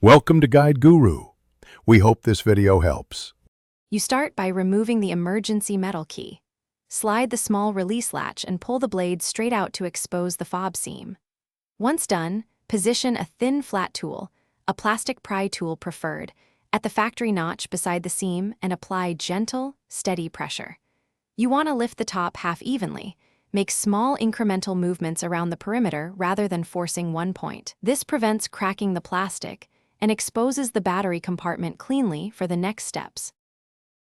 Welcome to Guide Guru. We hope this video helps. You start by removing the emergency metal key. Slide the small release latch and pull the blade straight out to expose the fob seam. Once done, position a thin flat tool, a plastic pry tool preferred, at the factory notch beside the seam and apply gentle, steady pressure. You want to lift the top half evenly. Make small incremental movements around the perimeter rather than forcing one point. This prevents cracking the plastic and exposes the battery compartment cleanly for the next steps.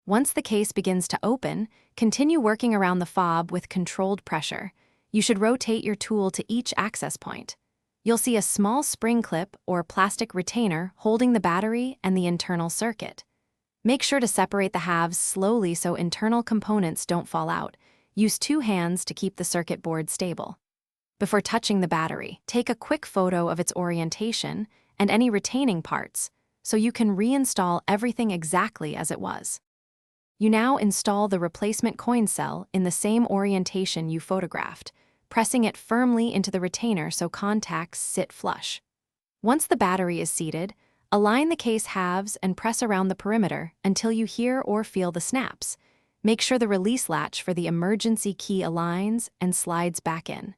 Once the case begins to open, continue working around the fob with controlled pressure. You should rotate your tool to each access point. You'll see a small spring clip or plastic retainer holding the battery and the internal circuit. Make sure to separate the halves slowly so internal components don't fall out. Use 2 hands to keep the circuit board stable. Before touching the battery, take a quick photo of its orientation and any retaining parts, so you can reinstall everything exactly as it was. You now install the replacement coin cell in the same orientation you photographed, pressing it firmly into the retainer so contacts sit flush. Once the battery is seated, align the case halves and press around the perimeter until you hear or feel the snaps. Make sure the release latch for the emergency key aligns and slides back in.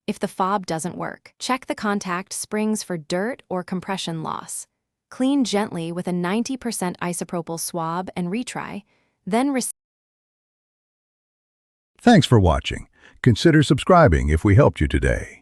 If the fob doesn't work, check the contact springs for dirt or compression loss. Clean gently with a 90% isopropyl swab and retry, then Thanks for watching. Consider subscribing if we helped you today.